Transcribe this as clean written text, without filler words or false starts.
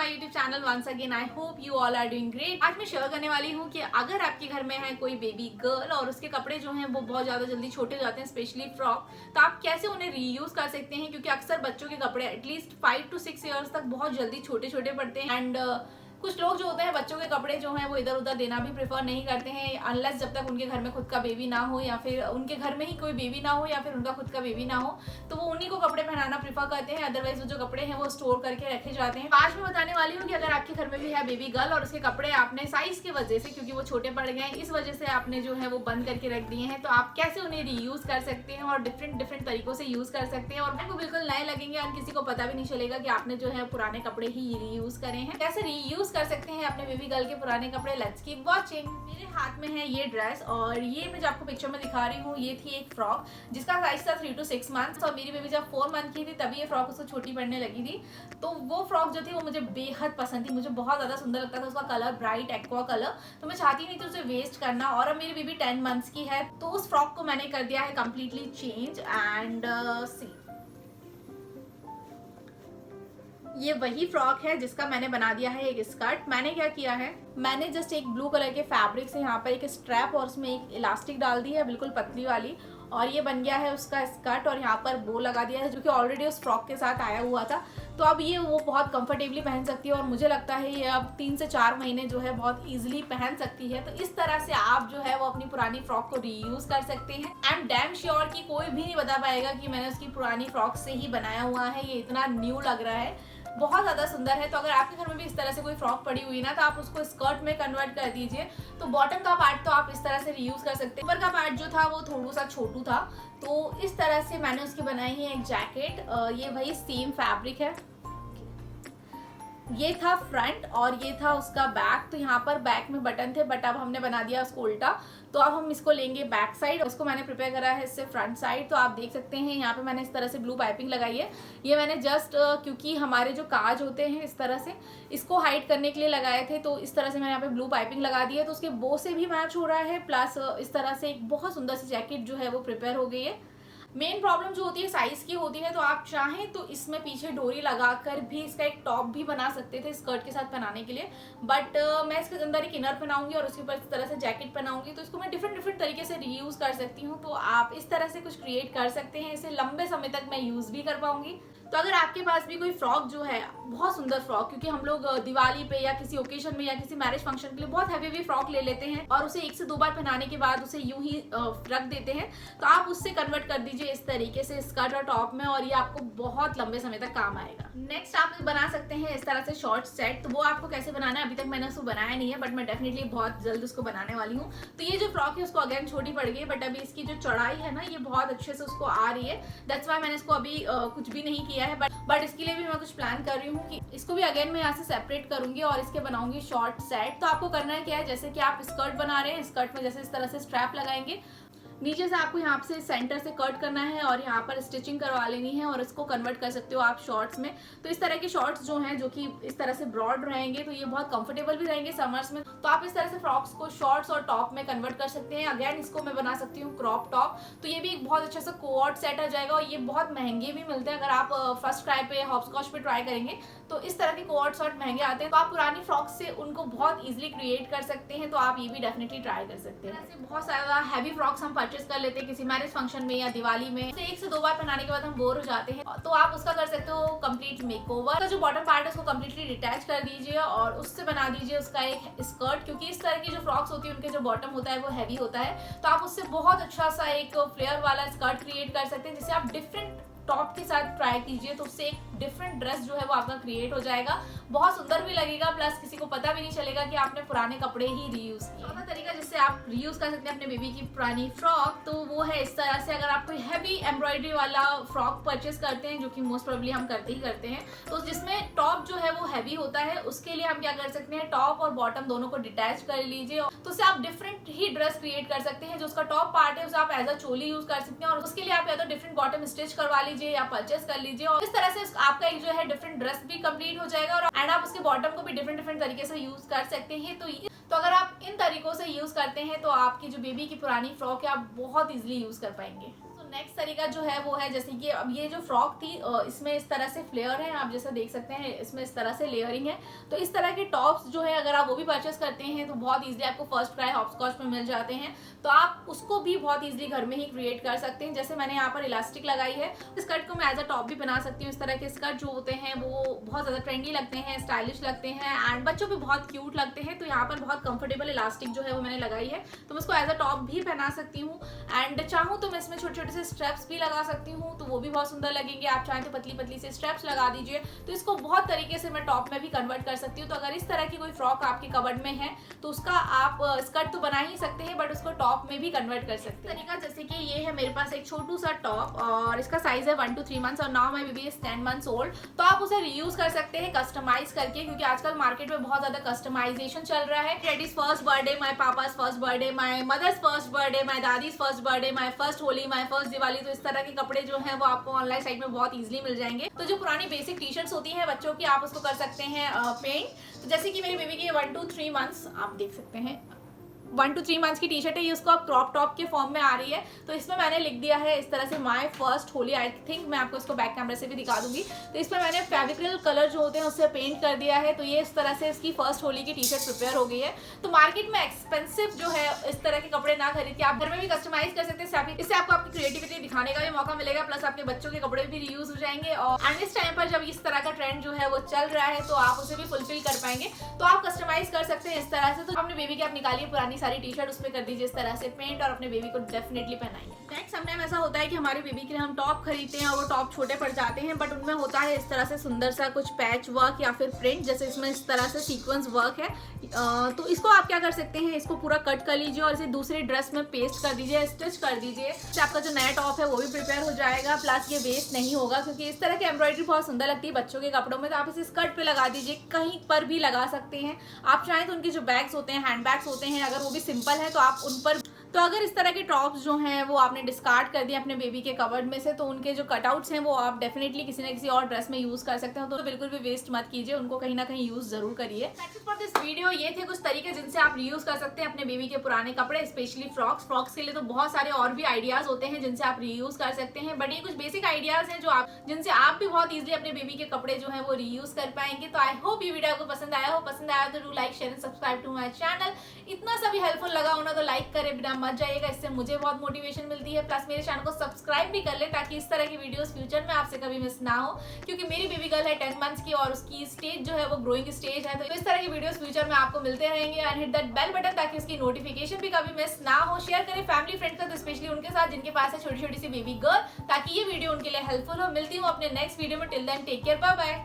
My YouTube channel once again. I hope you all are doing great. आज मैं share करने वाली हूँ कि अगर आपके घर में है कोई बेबी गर्ल और उसके कपड़े जो हैं वो बहुत ज्यादा जल्दी छोटे हो जाते हैं, स्पेशली फ्रॉक, तो आप कैसे उन्हें रीयूज कर सकते हैं, क्योंकि अक्सर बच्चों के कपड़े एटलीस्ट 5 to 6 ईयर्स तक बहुत जल्दी छोटे छोटे पड़ते हैं। एंड कुछ लोग जो होते हैं बच्चों के कपड़े जो हैं वो इधर उधर देना भी प्रेफर नहीं करते हैं, अनलेस जब तक उनके घर में खुद का बेबी ना हो या फिर उनके घर में ही कोई बेबी ना हो या फिर उनका खुद का बेबी ना हो, तो वो उन्हीं को कपड़े पहनाना प्रेफर करते हैं। अदरवाइज वो जो कपड़े हैं वो स्टोर करके रखे जाते हैं। आज मैं बताने वाली हूँ कि अगर आपके घर में भी है बेबी गर्ल और उसके कपड़े आपने साइज की वजह से, क्योंकि वो छोटे पड़ गए हैं, इस वजह से आपने जो है वो बंद करके रख दिए हैं, तो आप कैसे उन्हें रीयूज कर सकते हैं और डिफरेंट तरीकों से यूज कर सकते हैं और आपको बिल्कुल नए लगेंगे और किसी को पता भी नहीं चलेगा कि आपने जो है पुराने कपड़े ही रीयूज करे हैं। कैसे रीयूज कर सकते हैं अपने बेबी गर्ल के पुराने कपड़े, लेट्स कीप वाचिंग। मेरे हाथ में है ये ड्रेस और ये मैं जो आपको पिक्चर में दिखा रही हूँ ये थी एक फ्रॉक जिसका साइज था 3 to 6 मंथ्स और मेरी बेबी जब 4 मंथ की थी तभी ये फ्रॉक उसको छोटी पड़ने लगी थी। तो वो फ्रॉक जो थी वो मुझे बेहद पसंद थी, मुझे बहुत ज्यादा सुंदर लगता था उसका कलर, ब्राइट एक्वा कलर, तो मैं चाहती नहीं थी उसे वेस्ट करना। और अब मेरी बेबी 10 मंथ्स की है तो उस फ्रॉक को मैंने कर दिया है कम्प्लीटली चेंज। एंड सी, ये वही फ्रॉक है जिसका मैंने बना दिया है एक स्कर्ट। मैंने क्या किया है, मैंने जस्ट एक ब्लू कलर के फैब्रिक से यहाँ पर एक स्ट्रैप और उसमें एक इलास्टिक डाल दी है बिल्कुल पतली वाली, और ये बन गया है उसका स्कर्ट। और यहाँ पर बो लगा दिया है जो कि ऑलरेडी उस फ्रॉक के साथ आया हुआ था, तो अब ये वो बहुत कंफर्टेबली पहन सकती है और मुझे लगता है ये अब 3 से 4 महीने जो है बहुत इजीली पहन सकती है। तो इस तरह से आप जो है वो अपनी पुरानी फ्रॉक को रीयूज कर सकते हैं। आई एम डैम श्योर कि कोई भी नहीं बता पाएगा कि मैंने उसकी पुरानी फ्रॉक से ही बनाया हुआ है, ये इतना न्यू लग रहा है, बहुत ज्यादा सुंदर है। तो अगर आपके घर में भी इस तरह से कोई फ्रॉक पड़ी हुई ना, तो आप उसको स्कर्ट में कन्वर्ट कर दीजिए। तो बॉटम का पार्ट तो आप इस तरह से रीयूज कर सकते हैं, ऊपर का पार्ट जो था वो थोड़ा सा छोटू था, तो इस तरह से मैंने उसकी बनाई है एक जैकेट। ये वही सेम फैब्रिक है, ये था फ्रंट और ये था उसका बैक। तो यहाँ पर बैक में बटन थे बट अब हमने बना दिया उसको उल्टा, तो अब हम इसको लेंगे बैक साइड। इसको मैंने प्रिपेयर करा है इससे फ्रंट साइड। तो आप देख सकते हैं यहाँ पे मैंने इस तरह से ब्लू पाइपिंग लगाई है। ये मैंने जस्ट क्योंकि हमारे जो काज होते हैं इस तरह से इसको हाइड करने के लिए लगाए थे, तो इस तरह से मैंने यहाँ पे ब्लू पाइपिंग लगा दी है, तो उसके बो से भी मैच हो रहा है, प्लस इस तरह से एक बहुत सुंदर सी जैकेट जो है वो प्रिपेयर हो गई है। मेन प्रॉब्लम जो होती है साइज की होती है, तो आप चाहें तो इसमें पीछे डोरी लगाकर भी इसका एक टॉप भी बना सकते थे स्कर्ट के साथ पहनाने के लिए, बट मैं इसके अंदर एक इनर पहनाऊंगी और उसके ऊपर इस तरह से जैकेट पहनाऊंगी, तो इसको मैं डिफरेंट तरीके से रीयूज कर सकती हूँ। तो आप इस तरह से कुछ क्रिएट कर सकते हैं, इसे लंबे समय तक मैं यूज भी कर पाऊंगी। तो अगर आपके पास भी कोई फ्रॉक जो है बहुत सुंदर फ्रॉक, क्योंकि हम लोग दिवाली पे या किसी ओकेजन में या किसी मैरिज फंक्शन के लिए बहुत हैवी फ्रॉक ले लेते हैं और उसे 1 से 2 बार पहनाने के बाद उसे यूं ही रख देते हैं, तो आप उससे कन्वर्ट कर दीजिए इस तरीके से स्कर्ट और टॉप में, और ये आपको बहुत लंबे समय तक काम आएगा। नेक्स्ट आप बना सकते हैं इस तरह से शॉर्ट सेट। तो वो आपको कैसे बनाना है, अभी तक मैंने उसको बनाया नहीं है, बट मैं डेफिनेटली बहुत जल्द उसको बनाने वाली हूँ। तो ये जो फ्रॉक है उसको अगेन छोटी पड़ गई, बट अभी इसकी जो चौड़ाई है ना ये बहुत अच्छे से उसको आ रही है, दैट्स वाई मैंने इसको अभी कुछ भी नहीं किया है। बट इसके लिए भी मैं कुछ प्लान कर रही हूँ कि इसको भी अगेन मैं यहाँ से सेपरेट करूंगी और इसके बनाऊंगी शॉर्ट सेट। तो आपको करना है क्या है, जैसे कि आप स्कर्ट बना रहे हैं, स्कर्ट में जैसे इस तरह से स्ट्रैप लगाएंगे, नीचे से आपको यहाँ से सेंटर से कट करना है और यहाँ पर स्टिचिंग करवा लेनी है और इसको कन्वर्ट कर सकते हो आप शॉर्ट्स में। तो इस तरह के शॉर्ट्स जो हैं जो कि इस तरह से ब्रॉड रहेंगे, तो ये बहुत कंफर्टेबल भी रहेंगे समर्स में। तो आप इस तरह से फ्रॉक्स को शॉर्ट्स और टॉप में कन्वर्ट कर सकते हैं। अगेन इसको मैं बना सकती हूँ क्रॉप टॉप, तो ये भी एक बहुत अच्छा सा कोऑर्ड सेट आ जाएगा और ये बहुत महंगे भी मिलते हैं। अगर आप फर्स्ट ट्राई पे हॉपस्कॉच पे ट्राई करेंगे तो इस तरह के कोऑर्ड शॉर्ट महंगे आते हैं, तो आप पुरानी फ्रॉक से उनको बहुत ईजिली क्रिएट कर सकते हैं। तो आप ये भी डेफिनेटली ट्राई कर सकते हैं। ऐसे बहुत सारा हैवी फ्रॉक्स हम परचेस कर लेते हैं किसी मैरिज फंक्शन में या दिवाली में, 1 से 2 बार पहनाने के बाद हम बोर हो जाते हैं, तो आप उसका कर सकते हो कंप्लीट मेकओवर। तो जो बॉटम पार्ट है उसको कंप्लीटली डिटैच कर दीजिए और उससे बना दीजिए उसका एक स्कर्ट, क्योंकि इस तरह की जो फ्रॉक्स होती है उनके जो बॉटम होता है वो हैवी होता है, तो आप उससे बहुत अच्छा सा एक फ्लेयर वाला स्कर्ट क्रिएट कर सकते हैं, जिसे आप डिफरेंट टॉप के साथ ट्राई कीजिए, तो उससे एक डिफरेंट ड्रेस जो है वो आपका क्रिएट हो जाएगा, बहुत सुंदर भी लगेगा, प्लस किसी को पता भी नहीं चलेगा कि आपने पुराने कपड़े ही रीयूज किए। दूसरा तरीका जिससे आप रीयूज कर सकते हैं अपने बेबी की पुरानी फ्रॉक, तो वो है इस तरह से, अगर आप कोई हैवी एम्ब्रॉयडरी वाला फ्रॉक परचेस करते हैं, जो कि मोस्ट प्रोबेबली हम करते ही करते हैं, तो जिसमें टॉप जो है वो हैवी होता है, उसके लिए हम क्या कर सकते हैं, टॉप और बॉटम दोनों को डिटैच कर लीजिए, तो उससे आप डिफरेंट ही ड्रेस क्रिएट कर सकते हैं। जो उसका टॉप पार्ट है उसे आप एज अ चोली यूज कर सकते हैं और उसके लिए आप या तो डिफरेंट बॉटम स्टिच करवा लीजिए या परचेस कर लीजिए, और इस तरह से आपका एक जो है डिफरेंट ड्रेस भी कंप्लीट हो जाएगा और एंड आप उसके बॉटम को भी डिफरेंट तरीके से यूज कर सकते हैं। तो अगर आप इन तरीकों से यूज करते हैं तो आपकी जो बेबी की पुरानी फ्रॉक है आप बहुत इजीली यूज कर पाएंगे। नेक्स्ट तरीका जो है वो है जैसे कि अब ये जो फ्रॉक थी इसमें इस तरह से फ्लेयर है, आप जैसा देख सकते हैं इसमें इस तरह से लेयरिंग है। तो इस तरह के टॉप्स जो है अगर आप वो भी परचेस करते हैं तो बहुत इजीली आपको फर्स्ट क्राई हॉपस्कॉच में मिल जाते हैं, तो आप उसको भी बहुत इजीली घर में ही क्रिएट कर सकते हैं। जैसे मैंने यहाँ पर इलास्टिक लगाई है, स्कर्ट को मैं एज अ टॉप भी बना सकती हूँ। इस तरह के स्कर्ट जो होते हैं वो बहुत ज़्यादा ट्रेंडी लगते हैं, स्टाइलिश लगते हैं एंड बच्चों पे बहुत क्यूट लगते हैं। तो यहाँ पर बहुत कंफर्टेबल इलास्टिक जो है वो मैंने लगाई है, तो मैं इसको एज अ टॉप भी पहना सकती हूँ एंड चाहूँ तो मैं इसमें छोटे छोटे से स्ट्रेप्स भी लगा सकती हूँ, तो वो भी बहुत सुंदर लगेंगे। आप चाहें तो पतली पतली से स्ट्रेप्स लगा दीजिए, तो इसको बहुत तरीके से मैं टॉप में भी कन्वर्ट कर सकती हूँ। तो अगर इस तरह की कोई फ्रॉक आपके कबर्ड में है तो उसका आप स्कर्ट तो बना ही सकते हैं बट उसको टॉप में भी कन्वर्ट कर सकते हैं। तरीका जैसे कि ये है मेरे पास एक छोटू सा टॉप और इसका साइज है 1 to 3 months और now my baby is 10 months old. तो आप उसे रीयूज कर सकते हैं कस्टमाइज करके, क्योंकि आजकल मार्केट में बहुत ज्यादा कस्टमाइजेशन चल रहा है। Daddy's first birthday, my papa's first birthday, my mother's first birthday, my dadi's first birthday, my first Holi, my first Diwali. तो इस तरह के कपड़े जो हैं वो आपको ऑनलाइन साइट में बहुत इजीली मिल जाएंगे। तो जो पुरानी बेसिक टी शर्ट्स होती हैं बच्चों की, आप उसको कर सकते हैं पेंट। तो जैसे कि मेरी बेबी की 1 to 3 months आप देख सकते हैं 1 to 3 months की टी शर्ट है, ये उसको अब क्रॉप टॉप के फॉर्म में आ रही है। तो इसमें मैंने लिख दिया है इस तरह से my first Holi. I think मैं आपको इसको बैक कैमरे से भी दिखा दूंगी। तो इसमें मैंने फेविक्रिल कलर जो होते हैं उससे पेंट कर दिया है। तो ये इस तरह से इसकी फर्स्ट होली की टी शर्ट प्रिपेयर हो गई है। तो मार्केट में एक्सपेंसिव जो है इस तरह के कपड़े ना खरीद के आप घर में भी कस्टमाइज कर सकते हैं। इससे आपको आपकी क्रिएटिविटी दिखाने का भी मौका मिलेगा, प्लस आपके बच्चों के कपड़े भी रीयूज हो जाएंगे। और इस टाइम पर जब इस तरह का ट्रेंड जो है वो चल रहा है तो आप उसे भी फुलफिल कर पाएंगे। तो आप कस्टमाइज कर सकते हैं इस तरह से। तो अपने बेबी की आप निकालिए पुरानी सारी टी शर्ट, उस पर कर दीजिए इस तरह से पेंट और अपने बेबी को डेफिनेटली पहनाइए। नेक्स्ट समटाइम ऐसा होता है कि हमारे बेबी के लिए हम टॉप खरीदते हैं और वो टॉप छोटे पड़ जाते हैं, बट उनमें होता है इस तरह से सुंदर सा कुछ पैच वर्क या फिर प्रिंट, जैसे इसमें इस तरह से सीक्वेंस वर्क है। तो इसको आप क्या कर सकते हैं, इसको पूरा कट कर लीजिए और इसे दूसरी ड्रेस में पेस्ट कर दीजिए, स्टिच कर दीजिए। इससे आपका जो नया टॉप है वो भी प्रिपेयर हो जाएगा, प्लस ये वेस्ट नहीं होगा, क्योंकि इस तरह की एम्ब्रॉयडरी बहुत सुंदर लगती है बच्चों के कपड़ों में। तो आप इसे स्कर्ट पे लगा दीजिए, कहीं पर भी लगा सकते हैं। आप चाहें तो उनके जो बैग्स होते हैं, हैंड बैग्स होते हैं, अगर वो भी सिंपल है तो आप उन पर। तो अगर इस तरह के टॉप्स जो हैं वो आपने डिस्कार्ड कर दिए अपने बेबी के कवर्ड में से, तो उनके जो कटआउट्स हैं वो आप डेफिनेटली किसी न किसी और ड्रेस में यूज कर सकते हो। तो बिल्कुल भी वेस्ट मत कीजिए, उनको कहीं ना कहीं यूज जरूर करिए। फॉर दिस वीडियो ये थे कुछ तरीके जिनसे आप रीयूज कर सकते हैं अपने बेबी के पुराने कपड़े, स्पेशली फ्रॉक्स के लिए तो बहुत सारे और भी आइडियाज होते हैं जिनसे आप रीयूज कर सकते हैं, बट ये कुछ बेसिक आइडियाज हैं जो जिनसे आप भी बहुत इजीली अपने बेबी के कपड़े जो है वो रीयूज कर पाएंगे। तो आई होप ये वीडियो आपको पसंद आया हो। पसंद आया तो do like, share and subscribe to my channel. इतना सा भी हेल्पफुल लगा हो ना तो लाइक करे बिना मत जाइएगा, इससे मुझे बहुत मोटिवेशन मिलती है। प्लस मेरे चैनल को सब्सक्राइब भी कर ले ताकि इस तरह की वीडियोस फ्यूचर में आपसे कभी मिस ना हो, क्योंकि मेरी बेबी गर्ल है 10 months की और उसकी स्टेज जो है वो ग्रोइंग स्टेज है। तो इस तरह की वीडियोस फ्यूचर में आपको मिलते रहेंगे। And hit that bell button ताकि उसकी नोटिफिकेशन भी कभी मिस ना हो। शेयर करें फैमिली फ्रेंड का, तो स्पेशली उनके साथ जिनके पास है छोटी छोटी सी बेबी गर्ल, ताकि ये वीडियो उनके लिए हेल्पफुल हो। मिलती हूँ अपने नेक्स्ट वीडियो में। Till then take care, bye bye.